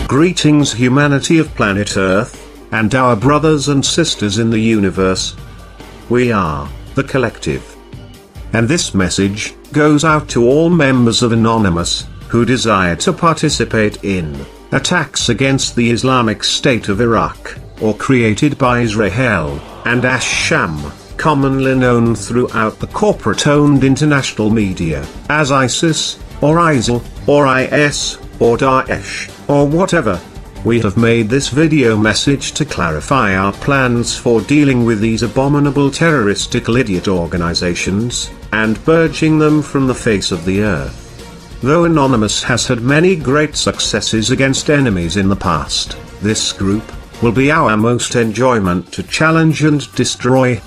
Greetings, humanity of planet Earth, and our brothers and sisters in the universe. We are the Collective. And this message goes out to all members of Anonymous who desire to participate in attacks against the Islamic State of Iraq, or created by Israel and Ash-Sham, commonly known throughout the corporate-owned international media as ISIS, or ISIL, or IS, or Daesh, or whatever. We have made this video message to clarify our plans for dealing with these abominable terroristical idiot organizations, and purging them from the face of the earth. Though Anonymous has had many great successes against enemies in the past, this group will be our most enjoyment to challenge and destroy.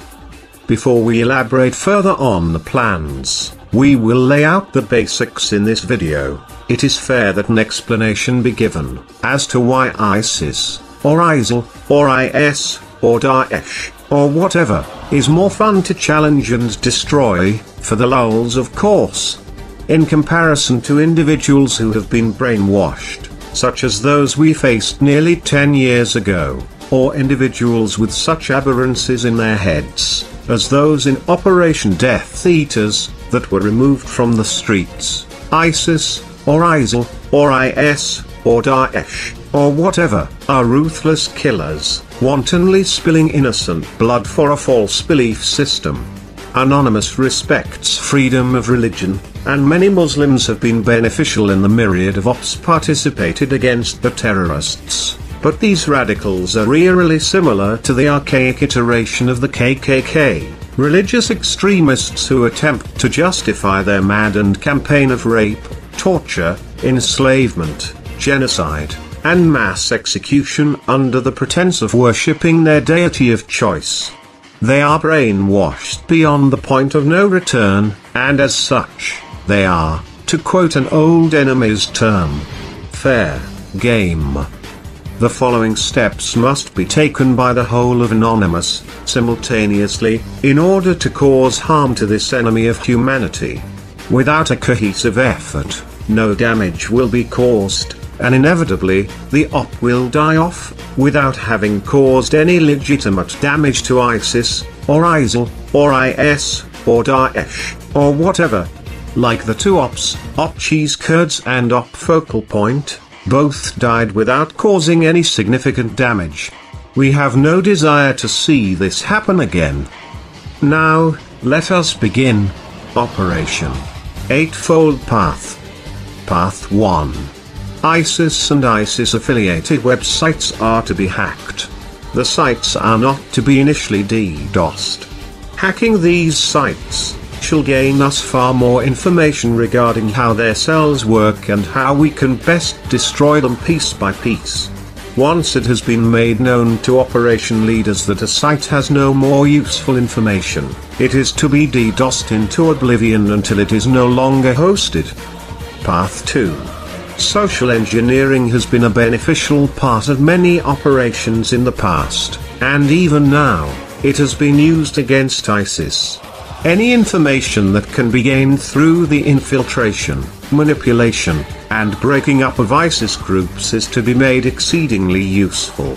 Before we elaborate further on the plans, we will lay out the basics in this video. It is fair that an explanation be given as to why ISIS, or ISIL, or IS, or Daesh, or whatever, is more fun to challenge and destroy, for the lulz of course. In comparison to individuals who have been brainwashed, such as those we faced nearly 10 years ago, or individuals with such aberrancies in their heads, as those in Operation Death Eaters, that were removed from the streets, ISIS, or ISIL, or IS, or Daesh, or whatever, are ruthless killers, wantonly spilling innocent blood for a false belief system. Anonymous respects freedom of religion, and many Muslims have been beneficial in the myriad of ops participated against the terrorists. But these radicals are eerily similar to the archaic iteration of the KKK, religious extremists who attempt to justify their maddened campaign of rape, torture, enslavement, genocide, and mass execution under the pretense of worshipping their deity of choice. They are brainwashed beyond the point of no return, and as such, they are, to quote an old enemy's term, fair game. The following steps must be taken by the whole of Anonymous, simultaneously, in order to cause harm to this enemy of humanity. Without a cohesive effort, no damage will be caused, and inevitably, the op will die off, without having caused any legitimate damage to ISIS, or ISIL, or IS, or Daesh, or whatever. Like the two ops, Op Cheese Curds and Op Focal Point, both died without causing any significant damage. We have no desire to see this happen again. Now, let us begin. Operation 8FoldPath. Path 1. ISIS and ISIS-affiliated websites are to be hacked. The sites are not to be initially DDoSed. Hacking these sites shall gain us far more information regarding how their cells work and how we can best destroy them piece by piece. Once it has been made known to operation leaders that a site has no more useful information, it is to be DDoSed into oblivion until it is no longer hosted. Path 2. Social engineering has been a beneficial part of many operations in the past, and even now, it has been used against ISIS. Any information that can be gained through the infiltration, manipulation, and breaking up of ISIS groups is to be made exceedingly useful.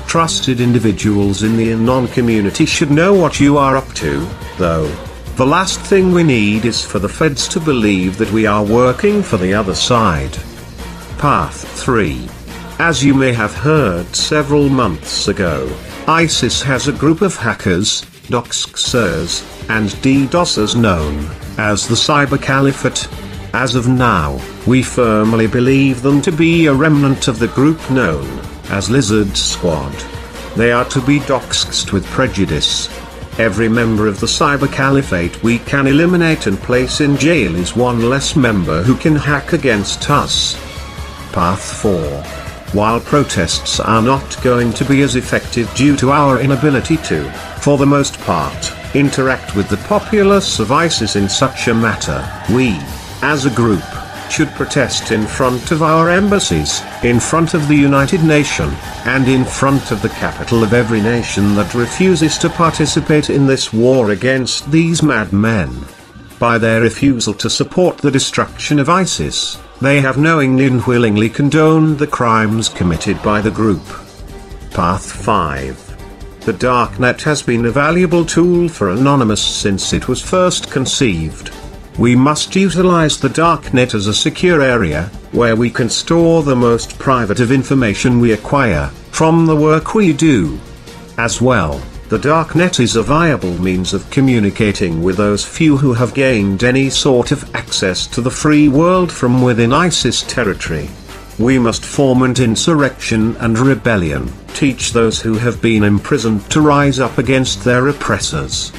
Trusted individuals in the Anon community should know what you are up to, though. The last thing we need is for the feds to believe that we are working for the other side. Path 3. As you may have heard several months ago, ISIS has a group of hackers, doxers, and DDoSers known as the Cyber Caliphate. As of now, we firmly believe them to be a remnant of the group known as Lizard Squad. They are to be doxed with prejudice. Every member of the Cyber Caliphate we can eliminate and place in jail is one less member who can hack against us. Path 4. While protests are not going to be as effective due to our inability to, for the most part, interact with the populace of ISIS in such a matter, we, as a group, should protest in front of our embassies, in front of the United Nations, and in front of the capital of every nation that refuses to participate in this war against these madmen. By their refusal to support the destruction of ISIS, they have knowingly and willingly condoned the crimes committed by the group. Path 5. The Darknet has been a valuable tool for Anonymous since it was first conceived. We must utilize the Darknet as a secure area, where we can store the most private of information we acquire, from the work we do. As well, the Darknet is a viable means of communicating with those few who have gained any sort of access to the free world from within ISIS territory. We must foment insurrection and rebellion, teach those who have been imprisoned to rise up against their oppressors.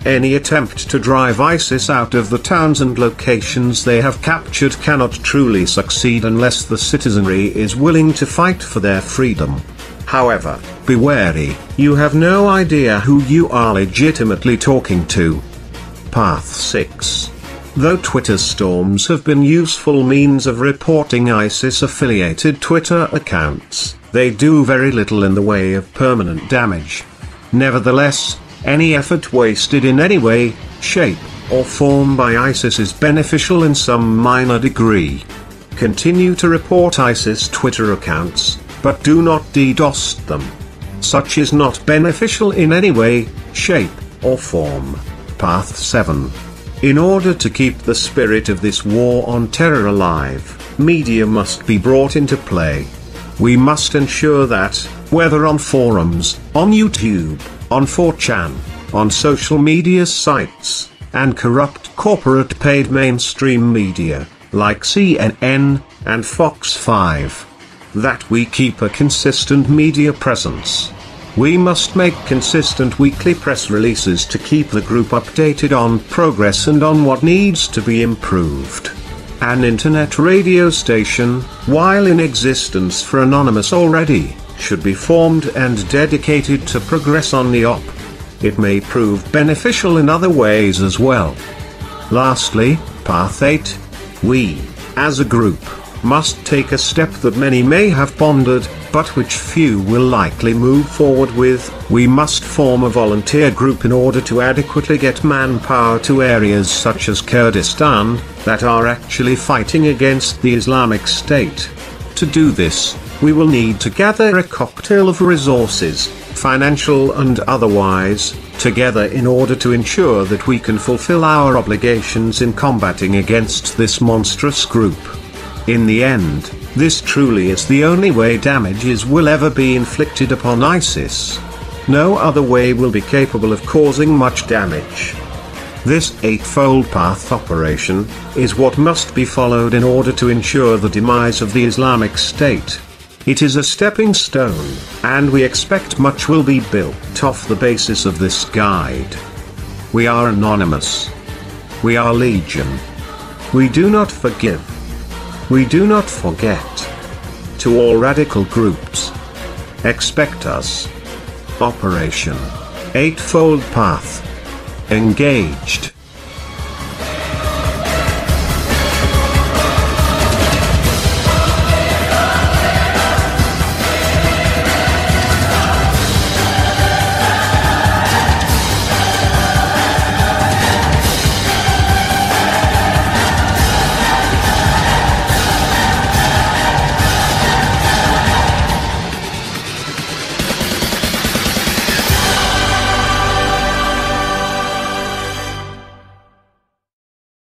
Any attempt to drive ISIS out of the towns and locations they have captured cannot truly succeed unless the citizenry is willing to fight for their freedom. However, be wary, you have no idea who you are legitimately talking to. Path 6. Though Twitter storms have been useful means of reporting ISIS-affiliated Twitter accounts, they do very little in the way of permanent damage. Nevertheless, any effort wasted in any way, shape, or form by ISIS is beneficial in some minor degree. Continue to report ISIS Twitter accounts, but do not DDoS them. Such is not beneficial in any way, shape, or form. Path 7. In order to keep the spirit of this war on terror alive, media must be brought into play. We must ensure that, whether on forums, on YouTube, on 4chan, on social media sites, and corrupt corporate paid mainstream media, like CNN and Fox 5, that we keep a consistent media presence. We must make consistent weekly press releases to keep the group updated on progress and on what needs to be improved. An internet radio station, while in existence for Anonymous already, should be formed and dedicated to progress on the op. It may prove beneficial in other ways as well. Lastly, Path 8. We, as a group, must take a step that many may have pondered, but which few will likely move forward with. We must form a volunteer group in order to adequately get manpower to areas such as Kurdistan, that are actually fighting against the Islamic State. To do this, we will need to gather a cocktail of resources, financial and otherwise, together in order to ensure that we can fulfill our obligations in combating against this monstrous group. In the end, this truly is the only way damages will ever be inflicted upon ISIS. No other way will be capable of causing much damage. This 8-fold path operation is what must be followed in order to ensure the demise of the Islamic State. It is a stepping stone, and we expect much will be built off the basis of this guide. We are Anonymous. We are Legion. We do not forgive. We do not forget. To all radical groups, expect us. Operation 8-fold Path. Engaged.